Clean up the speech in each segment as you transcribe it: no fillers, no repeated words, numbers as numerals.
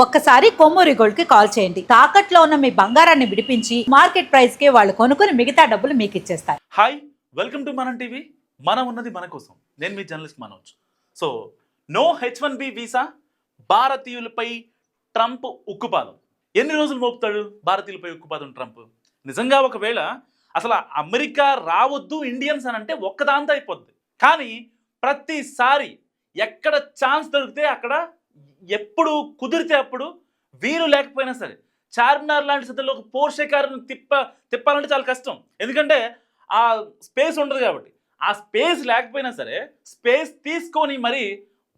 ఒక్కసారి కొమ్మూరి గోల్డ్ కి కాల్ చేయండి. తాకట్లో ఉన్న మీ బంగారాన్ని విడిపించి మార్కెట్ ప్రైస్ కి వాళ్ళు కొనుక్కుని మిగతా డబ్బులు మీకు ఇచ్చేస్తారు. Hi, welcome to Manam TV. మనం ఉన్నది మన కోసం. నేను మీ journalist Manoj. So no H1B visa, భారతీయులపై ట్రంప్ ఉక్కుపాదం. ఎన్ని రోజులు మోపుతాడు భారతీయులపై ఉక్కుపాదం ట్రంప్? నిజంగా ఒకవేళ అసలు అమెరికా రావద్దు ఇండియన్స్ అని అంటే ఒక్కదాంతో అయిపోద్ది. కానీ ప్రతిసారి ఎక్కడ ఛాన్స్ దొరికితే అక్కడ, ఎప్పుడు కుదిరితే అప్పుడు, వీలు లేకపోయినా సరే చార్మినార్ లాంటి సిద్ధంలో ఒక పోర్షే కారును తిప్పాలంటే చాలా కష్టం. ఎందుకంటే ఆ స్పేస్ ఉండదు కాబట్టి. ఆ స్పేస్ లేకపోయినా సరే స్పేస్ తీసుకొని మరి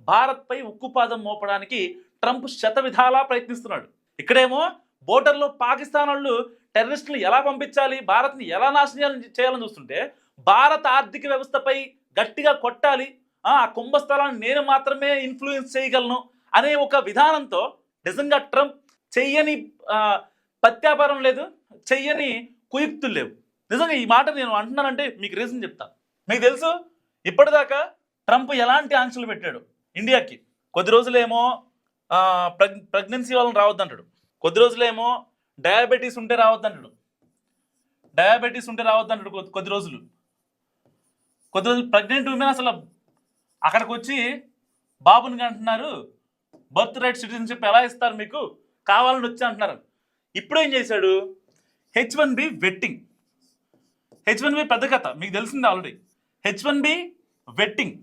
భారత్పై ఉక్కుపాదం మోపడానికి ట్రంప్ శతవిధాలా ప్రయత్నిస్తున్నాడు. ఇక్కడేమో బోర్డర్లో పాకిస్తాన్ వాళ్ళు టెర్రరిస్టులను ఎలా పంపించాలి, భారత్ని ఎలా నాశనం చేయాలని చూస్తుంటే, భారత ఆర్థిక వ్యవస్థపై గట్టిగా కొట్టాలి, ఆ కుంభస్థలాన్ని నేను మాత్రమే ఇన్ఫ్లుయెన్స్ చేయగలను అనే ఒక విధానంతో నిజంగా ట్రంప్ చెయ్యని పత్యాపారం లేదు, చెయ్యని కుయుక్తులు లేవు. నిజంగా ఈ మాట నేను అంటున్నానంటే మీకు రీజన్ చెప్తా. మీకు తెలుసు ఇప్పటిదాకా ట్రంప్ ఎలాంటి ఆంక్షలు పెట్టాడు ఇండియాకి. కొద్ది రోజులేమో ప్రెగ్నెన్సీ వాళ్ళని రావద్దంటాడు, కొద్ది రోజులేమో డయాబెటీస్ ఉంటే రావద్దంటాడు, కొద్ది రోజులు ప్రెగ్నెంట్ ఉమెన్ అసలు అక్కడికి వచ్చి బాబుని అంటున్నారు, బర్త్ రైట్ సిటిజన్షిప్ ఎలా ఇస్తారు మీకు, కావాలని వచ్చి అంటున్నారు. ఇప్పుడు ఏం చేశాడు? H1B vetting. H1B పెద్ద కథ మీకు తెలిసింది ఆల్రెడీ. H1B vetting.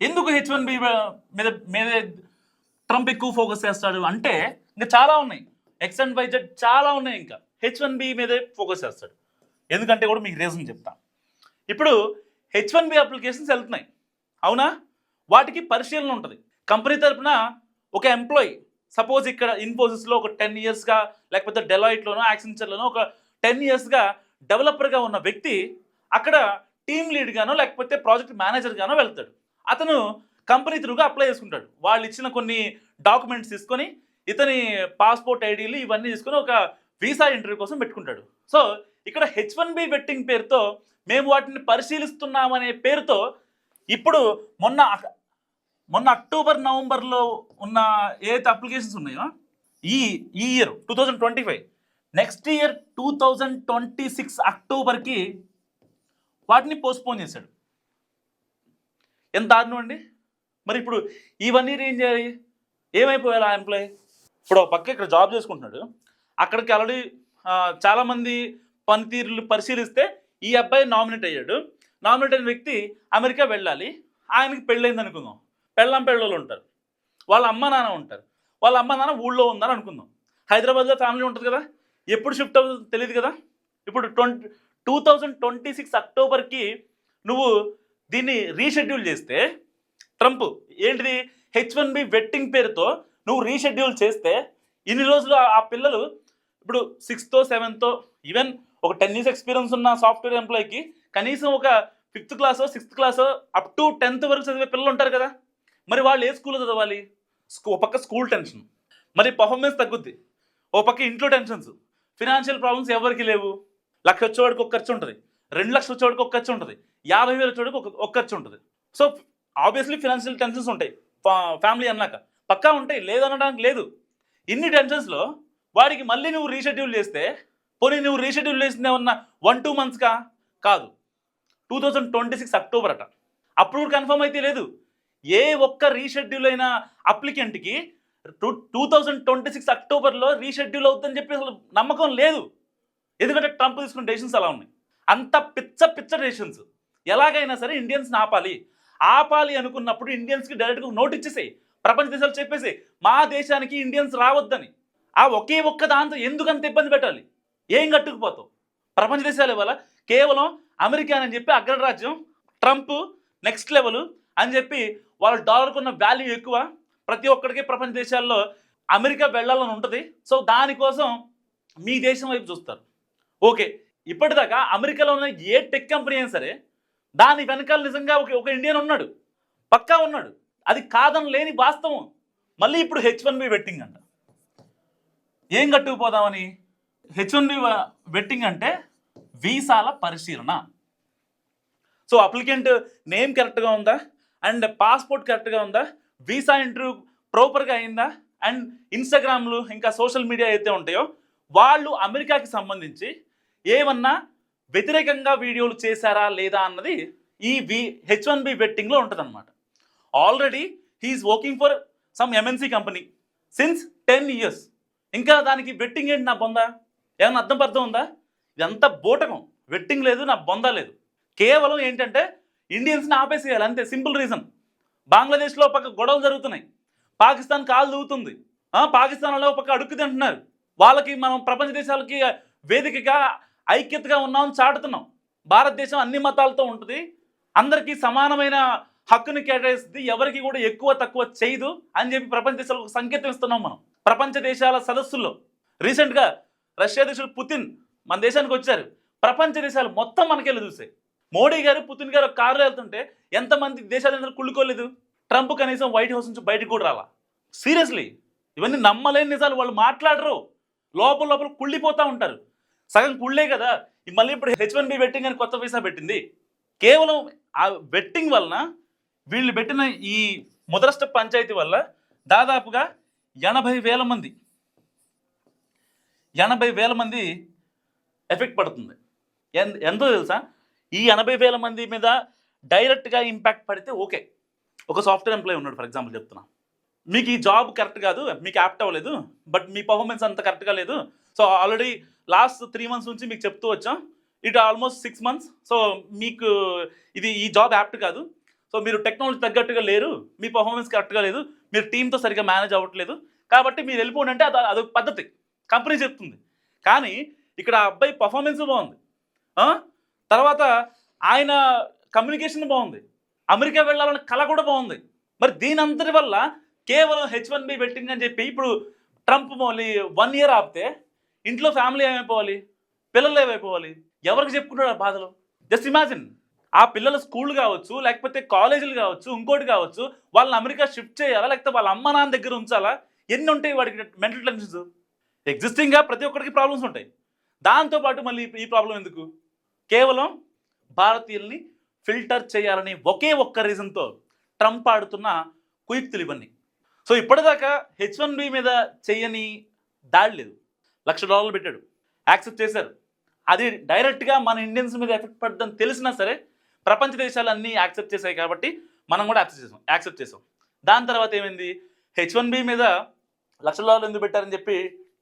ఎందుకు H1B మీద ట్రంప్ ఎక్కువ ఫోకస్ చేస్తాడు అంటే, ఇంకా చాలా ఉన్నాయి, ఎక్స్ అండ్ వై జెడ్ చాలా ఉన్నాయి. ఇంకా H1B మీదే ఫోకస్ చేస్తాడు. ఎందుకంటే కూడా మీకు రీజన్ చెప్తా. ఇప్పుడు H1B అప్లికేషన్స్ వెళ్తున్నాయి, అవునా? వాటికి పరిశీలన ఉంటుంది. కంపెనీ తరపున ఒక ఎంప్లాయీ, సపోజ్ ఇక్కడ ఇన్ఫోసిస్లో ఒక 10 ఇయర్స్గా, లేకపోతే డెలాయిట్లోనో యాక్సెంచర్లోనో ఒక 10 ఇయర్స్గా డెవలపర్గా ఉన్న వ్యక్తి అక్కడ టీమ్ లీడ్గానో లేకపోతే ప్రాజెక్ట్ మేనేజర్గానో వెళ్తాడు. అతను కంపెనీ త్రూగా అప్లై చేసుకుంటాడు. వాళ్ళు ఇచ్చిన కొన్ని డాక్యుమెంట్స్ తీసుకొని, ఇతని పాస్పోర్ట్ ఐడీలు ఇవన్నీ తీసుకొని ఒక వీసా ఇంటర్వ్యూ కోసం పెట్టుకుంటాడు. సో ఇక్కడ H1B వెట్టింగ్ పేరుతో మేము వాటిని పరిశీలిస్తున్నామనే పేరుతో ఇప్పుడు మొన్న అక్టోబర్ నవంబర్లో ఉన్న ఏదైతే అప్లికేషన్స్ ఉన్నాయో ఈ ఇయర్ 2025, నెక్స్ట్ ఇయర్ 2026 అక్టోబర్కి వాటిని పోస్ట్పోన్ చేశాడు. ఎంత దారుణం అండి. మరి ఇప్పుడు ఇవన్నీ ఏం చేయాలి? ఏమైపోయాలి ఆ ఎంప్లాయీ? ఇప్పుడు ఒక పక్క ఇక్కడ జాబ్ చేసుకుంటున్నాడు, అక్కడికి ఆల్రెడీ చాలామంది పనితీరులు పరిశీలిస్తే ఈ అబ్బాయి నామినేట్ అయ్యాడు. నామినేట్ అయిన వ్యక్తి అమెరికా వెళ్ళాలి, ఆయనకి పెళ్ళైంది అనుకుందాం, పెళ్ళోళ్ళు ఉంటారు, వాళ్ళ అమ్మ నాన్న ఉంటారు, వాళ్ళ అమ్మ నాన్న ఊళ్ళో ఉందని అనుకుందాం. హైదరాబాద్లో ఫ్యామిలీ ఉంటుంది కదా, ఎప్పుడు షిఫ్ట్ అవుతుందో తెలియదు కదా. ఇప్పుడు 2026 అక్టోబర్కి నువ్వు దీన్ని రీషెడ్యూల్ చేస్తే, ట్రంప్ ఏంటిది H1B వెట్టింగ్ పేరుతో నువ్వు రీషెడ్యూల్ చేస్తే, ఇన్ని రోజులు ఆ పిల్లలు ఇప్పుడు 6th 7th, ఈవెన్ ఒక 10 years ఎక్స్పీరియన్స్ ఉన్న సాఫ్ట్వేర్ ఎంప్లాయీకి కనీసం ఒక 5th క్లాసో 6th క్లాసో up to 10th వరకు చదివే పిల్లలు ఉంటారు కదా. మరి వాళ్ళు ఏ స్కూల్లో చదవాలి? ఓ పక్క స్కూల్ టెన్షన్, మరి పర్ఫార్మెన్స్ తగ్గుద్ది, ఓ పక్క ఇంట్లో టెన్షన్స్, ఫినాన్షియల్ ప్రాబ్లమ్స్ ఎవరికి లేవు. 1,00,000 వచ్చేవాడికి ఒక ఖర్చు ఉంటుంది, 2 లక్షలు వచ్చేవాడికి ఒక ఖర్చు ఉంటుంది, 50,000 వచ్చేవాడికి ఒక ఖర్చు ఉంటుంది. సో ఆబ్వియస్లీ ఫినాన్షియల్ టెన్షన్స్ ఉంటాయి, ఫ్యామిలీ అన్నాక పక్కా ఉంటాయి, లేదనడానికి లేదు. ఇన్ని టెన్షన్స్లో వాడికి మళ్ళీ నువ్వు రీషెడ్యూల్ చేస్తే, పోనీ నువ్వు రీషెడ్యూల్ చేసింది ఏమన్నా 1-2 monthsకా? కాదు, 2026 అక్టోబర్ అట. అప్పుడు కూడా కన్ఫర్మ్ అయితే లేదు. ఏ ఒక్క రీషెడ్యూల్ అయిన అప్లికెంట్కి 2026 అక్టోబర్లో రీషెడ్యూల్ అవుతుందని చెప్పి అసలు నమ్మకం లేదు. ఎందుకంటే ట్రంప్ తీసుకున్న డెసిషన్స్ అలా ఉన్నాయి, అంత పిచ్చ డెసిషన్స్. ఎలాగైనా సరే ఇండియన్స్ని ఆపాలి అనుకున్నప్పుడు ఇండియన్స్కి డైరెక్ట్గా నోట్ ఇచ్చేసేయి, ప్రపంచ దేశాలు చెప్పేసి మా దేశానికి ఇండియన్స్ రావద్దని. ఆ ఒకే ఒక్క దాంతో ఎందుకంత ఇబ్బంది పెట్టాలి? ఏం కట్టుకుపోతావు? ప్రపంచ దేశాల వల్ల కేవలం అమెరికా అని చెప్పి అగ్రరాజ్యం, ట్రంప్ నెక్స్ట్ లెవెల్ అని చెప్పి వాళ్ళ డాలర్కు ఉన్న వాల్యూ ఎక్కువ. ప్రతి ఒక్కడికి ప్రపంచ దేశాల్లో అమెరికా వెళ్ళాలని ఉంటుంది. సో దానికోసం మీ దేశం వైపు చూస్తారు. ఓకే, ఇప్పటిదాకా అమెరికాలో ఉన్న ఏ టెక్ కంపెనీ అయినా సరే దాని వెనకాల నిజంగా ఒక ఇండియన్ ఉన్నాడు, పక్కా ఉన్నాడు, అది కాదని లేని వాస్తవం. మళ్ళీ ఇప్పుడు H1B వెట్టింగ్ అంట. ఏం కట్టుకుపోదామని? H1B వెట్టింగ్ అంటే వీసాల పరిశీలన. సో అప్లికెంట్ నేమ్ కరెక్ట్గా ఉందా, అండ్ పాస్పోర్ట్ కరెక్ట్గా ఉందా, వీసా ఇంటర్వ్యూ ప్రాపర్గా అయిందా? అండ్ ఇన్స్టాగ్రామ్లు ఇంకా సోషల్ మీడియా అయితే ఉంటాయో వాళ్ళు అమెరికాకి సంబంధించి ఏమన్నా వ్యతిరేకంగా వీడియోలు చేశారా లేదా అన్నది ఈ H1B వెట్టింగ్లో ఉంటుంది అనమాట. Already he's working for some MNC company since 10 years. ఇంకా దానికి వెట్టింగ్ ఏంటి నా బొంద? ఏమన్నా అర్థం ఉందా? ఇదంతా బోటకం. వెట్టింగ్ లేదు, నా బొంద లేదు. కేవలం ఏంటంటే ఇండియన్స్ని ఆపేసేయాలి అంతే, సింపుల్ రీజన్. బంగ్లాదేశ్లో పక్క గొడవలు జరుగుతున్నాయి, పాకిస్తాన్ కాలు దూవుతుంది, పాకిస్తాన్లో పక్క అడుక్కు తింటున్నారు. వాళ్ళకి మనం ప్రపంచ దేశాలకి వేదికగా ఐక్యతగా ఉన్నామని చాటుతున్నాం. భారతదేశం అన్ని మతాలతో ఉంటుంది, అందరికీ సమానమైన హక్కుని కేటాయిస్తుంది, ఎవరికి కూడా ఎక్కువ తక్కువ చేయదు అని చెప్పి ప్రపంచ దేశాలకు సంకేతం ఇస్తున్నాం మనం. ప్రపంచ దేశాల సదస్సుల్లో రీసెంట్గా రష్యా దేశుడు పుతిన్ మన దేశానికి వచ్చారు. ప్రపంచ దేశాలు మొత్తం మనకెళ్ళి చూసాయి. మోడీ గారు పుతిన్ గారు కారులో వెళ్తుంటే ఎంతమంది దేశాలందరూ కుళ్ళుకోలేదు? ట్రంప్ కనీసం వైట్ హౌస్ నుంచి బయటకు కూడా రాలా. సీరియస్లీ ఇవన్నీ నమ్మలేని నిజాలు. వాళ్ళు మాట్లాడరు, లోపల కుళ్ళిపోతూ ఉంటారు. సగం కుళ్ళే కదా. మళ్ళీ ఇప్పుడు H1B వెట్టింగ్ అని కొత్త వీసా పెట్టింది. కేవలం ఆ వెట్టింగ్ వలన వీళ్ళు పెట్టిన ఈ ముదరష్ట పంచాయతీ వల్ల దాదాపుగా 80,000 మంది ఎఫెక్ట్ పడుతుంది. ఎంతో తెలుసా? ఈ 80,000 మంది మీద డైరెక్ట్గా ఇంపాక్ట్ పడితే ఓకే. ఒక సాఫ్ట్వేర్ ఎంప్లాయీ ఉన్నాడు ఫర్ ఎగ్జాంపుల్ చెప్తున్నా, మీకు ఈ జాబ్ కరెక్ట్ కాదు, మీకు యాప్ట్ అవ్వలేదు, బట్ మీ పర్ఫార్మెన్స్ అంత కరెక్ట్గా లేదు, సో ఆల్రెడీ లాస్ట్ 3 months నుంచి మీకు చెప్తూ వచ్చాం, ఇట్ ఆల్మోస్ట్ 6 months, సో మీకు ఈ జాబ్ యాప్ట్ కాదు, సో మీరు టెక్నాలజీ తగ్గట్టుగా లేరు, మీ పర్ఫార్మెన్స్ కరెక్ట్గా లేదు, మీరు టీంతో సరిగ్గా మేనేజ్ అవ్వట్లేదు, కాబట్టి మీరు వెళ్ళిపోండి అంటే అదొక పద్ధతి, కంపెనీ చెప్తుంది. కానీ ఇక్కడ ఆ అబ్బాయి పర్ఫార్మెన్స్ బాగుంది, తర్వాత ఆయన కమ్యూనికేషన్ బాగుంది, అమెరికా వెళ్ళాలన్న కళ కూడా బాగుంది. మరి దీని అంతటి వల్ల కేవలం H1B వెట్టింగ్ అని చెప్పి ఇప్పుడు ట్రంప్ మళ్ళీ 1 year ఆపితే ఇంట్లో ఫ్యామిలీ ఏమైపోవాలి, పిల్లలు ఏమైపోవాలి, ఎవరికి చెప్పుకుంటాడు ఆ బాధలు? జస్ట్ ఇమాజిన్, ఆ పిల్లల స్కూల్ కావచ్చు, లేకపోతే కాలేజీలు కావచ్చు, ఇంకోటి కావచ్చు, వాళ్ళని అమెరికా షిఫ్ట్ చేయాలా, లేకపోతే వాళ్ళ అమ్మ నాన్న దగ్గర ఉంచాలా? ఎన్ని ఉంటాయి వాడికి మెంటల్ టెన్షన్స్? ఎగ్జిస్టింగ్గా ప్రతి ఒక్కరికి ప్రాబ్లమ్స్ ఉంటాయి, దాంతోపాటు మళ్ళీ ఈ ప్రాబ్లం ఎందుకు? కేవలం భారతీయుల్ని ఫిల్టర్ చేయాలని ఒకే ఒక్క రీజన్తో ట్రంప్ ఆడుతున్న కుయుక్తులు ఇవన్నీ. సో ఇప్పటిదాకా H1B మీద చేయని దాడి లేదు. $1,00,000 పెట్టాడు, యాక్సెప్ట్ చేశారు. అది డైరెక్ట్గా మన ఇండియన్స్ మీద ఎఫెక్ట్ పడుతుందని తెలిసినా సరే ప్రపంచ దేశాలు అన్నీ యాక్సెప్ట్ చేశాయి కాబట్టి మనం కూడా యాక్సెప్ట్ చేసాం. దాని తర్వాత ఏమైంది? H1B మీద $1,00,000 ఎందుకు పెట్టారని చెప్పి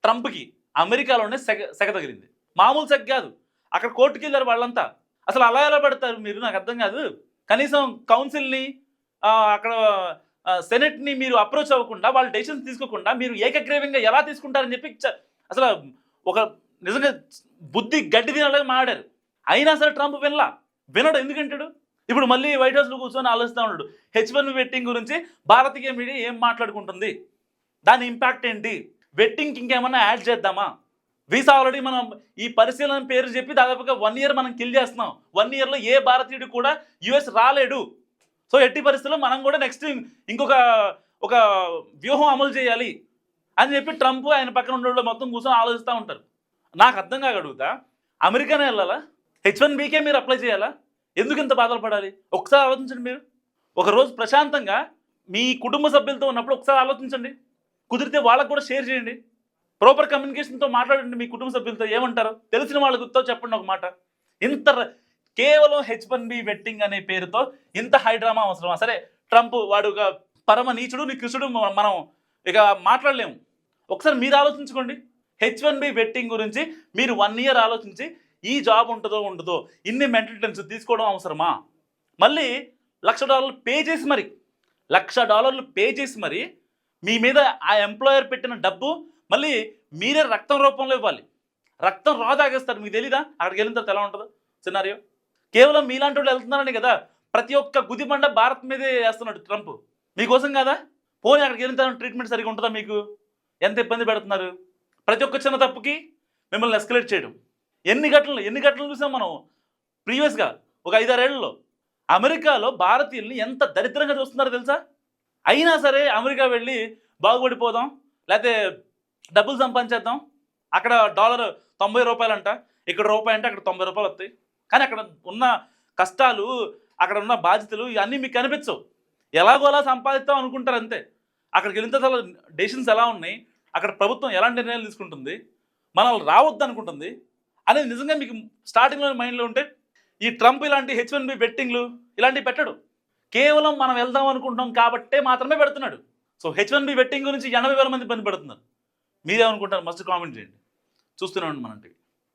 ట్రంప్కి అమెరికాలోనే సెగ తగిలింది. మామూలు సెగ కాదు, అక్కడ కోర్టుకి వెళ్ళారు వాళ్ళంతా. అసలు అలా ఎలా పెడతారు మీరు? నాకు అర్థం కాదు. కనీసం కౌన్సిల్ని, అక్కడ సెనెట్ని మీరు అప్రోచ్ అవ్వకుండా, వాళ్ళు డెసిషన్స్ తీసుకోకుండా మీరు ఏకగ్రీవంగా ఎలా తీసుకుంటారని చెప్పి అసలు ఒక నిజంగా బుద్ధి గడ్డి తినాలని మాట్లాడారు. అయినా సరే ట్రంప్ వినడు. ఎందుకంటాడు? ఇప్పుడు మళ్ళీ వైట్ హౌస్లో కూర్చొని ఆలోచిస్తూ ఉన్నాడు, H1B వెట్టింగ్ గురించి భారతీయ మీడియా ఏం మాట్లాడుకుంటుంది, దాని ఇంపాక్ట్ ఏంటి, వెట్టింగ్కి ఇంకేమన్నా యాడ్ చేద్దామా? వీసా ఆల్రెడీ మనం ఈ పరిశీలన పేరు చెప్పి దాదాపుగా 1 year మనం కిల్ చేస్తున్నాం. 1 yearలో ఏ భారతీయుడు కూడా US రాలేడు. సో ఎట్టి పరిస్థితుల్లో మనం కూడా నెక్స్ట్ ఇంకొక వ్యూహం అమలు చేయాలి అని చెప్పి ట్రంప్ ఆయన పక్కన ఉండే మొత్తం కూర్చొని ఆలోచిస్తూ ఉంటారు. నాకు అర్థం కాగలుగుతా, అమెరికానే వెళ్ళాలా? H1Bకే మీరు అప్లై చేయాలా? ఎందుకు ఇంత బాధలు పడాలి? ఒకసారి ఆలోచించండి. మీరు ఒకరోజు ప్రశాంతంగా మీ కుటుంబ సభ్యులతో ఉన్నప్పుడు ఒకసారి ఆలోచించండి. కుదిరితే వాళ్ళకు కూడా షేర్ చేయండి, ప్రాపర్ కమ్యూనికేషన్తో మాట్లాడండి మీ కుటుంబ సభ్యులతో. ఏమంటారో తెలిసిన వాళ్ళతో చెప్పండి ఒక మాట. ఇంత కేవలం H1B వెట్టింగ్ అనే పేరుతో ఇంత హైడ్రామా అవసరమా? సరే, ట్రంప్ వాడు ఒక పరమ నీచుడు, నికృష్టుడు, మనం ఇక మాట్లాడలేము. ఒకసారి మీరు ఆలోచించుకోండి. H1B వెట్టింగ్ గురించి మీరు 1 year ఆలోచించి ఈ జాబ్ ఉంటుందో ఉండదో, ఇన్ని మెంటల్ టెన్షన్ తీసుకోవడం అవసరమా? మళ్ళీ $1,00,000 పే చేసి మరి $1,00,000 పే చేసి మరి మీ మీద ఆ ఎంప్లాయర్ పెట్టిన డబ్బు మళ్ళీ మీరే రక్తం రూపంలో ఇవ్వాలి. రక్తం తాగేస్తారు. మీకు తెలీదా అక్కడికి వెళ్ళిన తర్వాత ఎలా ఉంటుందో సినారియో? కేవలం మీలాంటి వాళ్ళు వెళ్తున్నారని కదా ప్రతి ఒక్క గుదిబండ భారత్ మీదే వేస్తున్నాడు ట్రంప్. మీకోసం కదా. పోనీ అక్కడికి వెళ్ళిన తర్వాత ట్రీట్మెంట్ సరిగ్గా ఉంటుందా? మీకు ఎంత ఇబ్బంది పెడుతున్నారు. ప్రతి ఒక్క చిన్న తప్పుకి మిమ్మల్ని ఎస్కలేట్ చేయడం. ఎన్ని గంటలు చూసాం మనం ప్రీవియస్గా ఒక 5-6 ఏళ్లలో. అమెరికాలో భారతీయుల్ని ఎంత దరిద్రంగా చూస్తున్నారో తెలుసా? అయినా సరే అమెరికా వెళ్ళి బాగుపడిపోదాం, లేకపోతే డబ్బులు సంపాదించేద్దాం, అక్కడ $90 అంట, ఇక్కడ రూపాయి అంటే అక్కడ $90 వస్తాయి. కానీ అక్కడ ఉన్న కష్టాలు, అక్కడ ఉన్న బాధ్యతలు ఇవన్నీ మీకు కనిపించవు. ఎలాగోలా సంపాదిస్తాం అనుకుంటారు అంతే. అక్కడికి వెళ్ళిన తర్వాత డెసిషన్స్ ఎలా ఉన్నాయి, అక్కడ ప్రభుత్వం ఎలాంటి నిర్ణయాలు తీసుకుంటుంది, మనల్ని రావద్దు అనుకుంటుంది అనేది నిజంగా మీకు స్టార్టింగ్లో మైండ్లో ఉంటే ఈ ట్రంప్ ఇలాంటి H1B బెట్టింగ్లు ఇలాంటివి పెట్టడు. కేవలం మనం వెళ్దాం అనుకుంటున్నాం కాబట్టే మాత్రమే పెడుతున్నాడు. సో H1B బెట్టింగ్ గురించి 80,000 మంది పని పెడుతున్నారు. మీరేమనుకుంటారు? మస్ట్ కామెంట్ చేయండి. చూస్తూనే ఉండండి మన టీవీ.